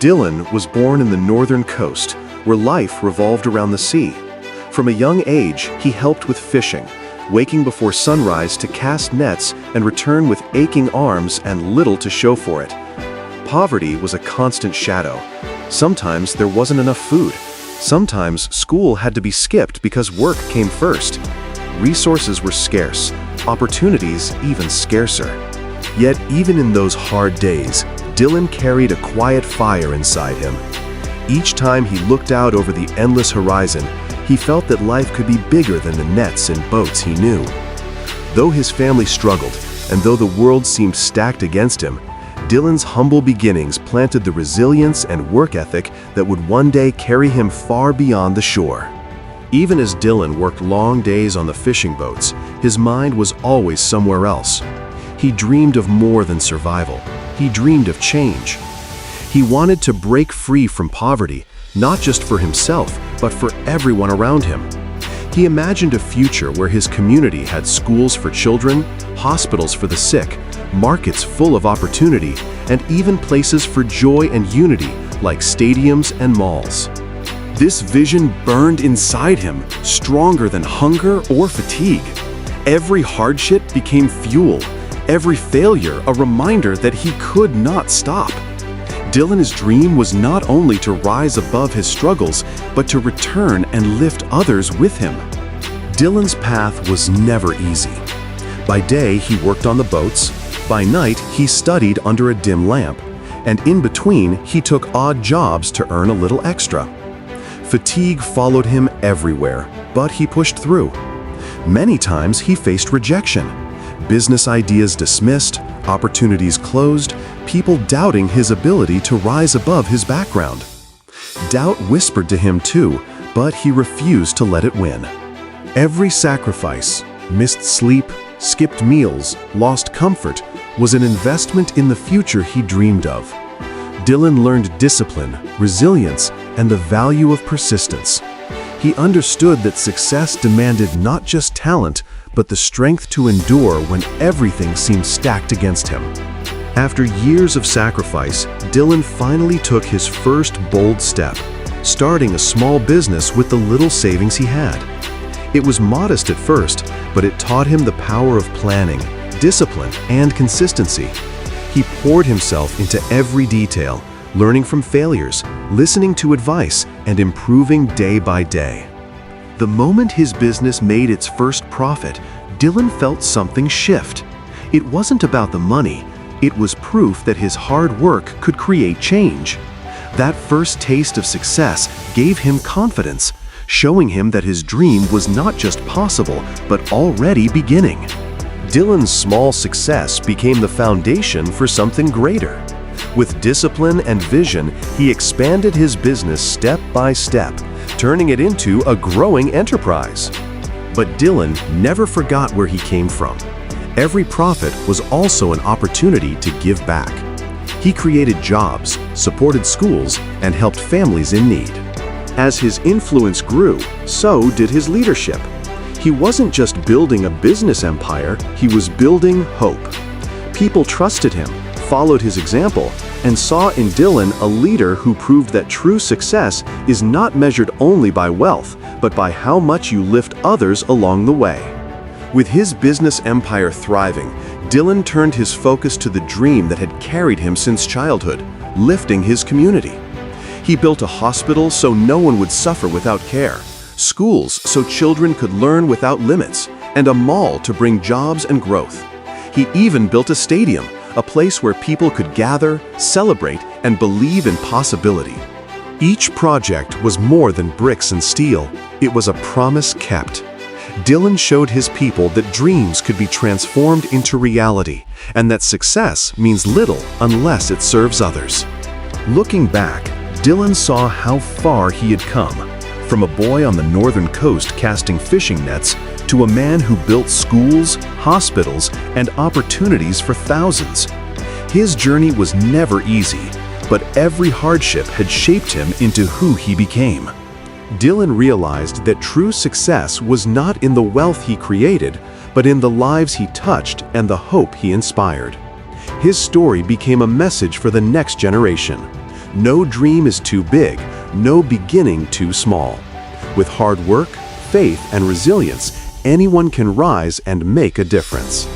Dylan was born in the northern coast, where life revolved around the sea. From a young age, he helped with fishing, waking before sunrise to cast nets and return with aching arms and little to show for it. Poverty was a constant shadow. Sometimes there wasn't enough food. Sometimes school had to be skipped because work came first. Resources were scarce, opportunities even scarcer. Yet even in those hard days, Dylan carried a quiet fire inside him. Each time he looked out over the endless horizon, he felt that life could be bigger than the nets and boats he knew. Though his family struggled, and though the world seemed stacked against him, Dylan's humble beginnings planted the resilience and work ethic that would one day carry him far beyond the shore. Even as Dylan worked long days on the fishing boats, his mind was always somewhere else. He dreamed of more than survival. He dreamed of change. He wanted to break free from poverty, not just for himself, but for everyone around him. He imagined a future where his community had schools for children, hospitals for the sick, markets full of opportunity, and even places for joy and unity like stadiums and malls. This vision burned inside him, stronger than hunger or fatigue. Every hardship became fuel, every failure a reminder that he could not stop. Dylan's dream was not only to rise above his struggles, but to return and lift others with him. Dylan's path was never easy. By day, he worked on the boats. By night, he studied under a dim lamp. And in between, he took odd jobs to earn a little extra. Fatigue followed him everywhere, but he pushed through. Many times, he faced rejection. Business ideas dismissed, opportunities closed, people doubting his ability to rise above his background. Doubt whispered to him too, but he refused to let it win. Every sacrifice, missed sleep, skipped meals, lost comfort, was an investment in the future he dreamed of. Dylan learned discipline, resilience, and the value of persistence. He understood that success demanded not just talent, but the strength to endure when everything seemed stacked against him. After years of sacrifice, Dylan finally took his first bold step, starting a small business with the little savings he had. It was modest at first, but it taught him the power of planning, discipline, and consistency. He poured himself into every detail, learning from failures, listening to advice, and improving day by day. The moment his business made its first profit, Dylan felt something shift. It wasn't about the money. It was proof that his hard work could create change. That first taste of success gave him confidence, showing him that his dream was not just possible, but already beginning. Dylan's small success became the foundation for something greater. With discipline and vision, he expanded his business step by step, turning it into a growing enterprise. But Dylan never forgot where he came from. Every profit was also an opportunity to give back. He created jobs, supported schools, and helped families in need. As his influence grew, so did his leadership. He wasn't just building a business empire, he was building hope. People trusted him, followed his example, and saw in Dylan a leader who proved that true success is not measured only by wealth, but by how much you lift others along the way. With his business empire thriving, Dylan turned his focus to the dream that had carried him since childhood, lifting his community. He built a hospital so no one would suffer without care, schools so children could learn without limits, and a mall to bring jobs and growth. He even built a stadium, a place where people could gather, celebrate, and believe in possibility. Each project was more than bricks and steel. It was a promise kept. Dylan showed his people that dreams could be transformed into reality, and that success means little unless it serves others. Looking back, Dylan saw how far he had come, from a boy on the northern coast casting fishing nets to a man who built schools, hospitals, and opportunities for thousands. His journey was never easy, but every hardship had shaped him into who he became. Dylan realized that true success was not in the wealth he created, but in the lives he touched and the hope he inspired. His story became a message for the next generation. No dream is too big, no beginning too small. With hard work, faith, and resilience, anyone can rise and make a difference.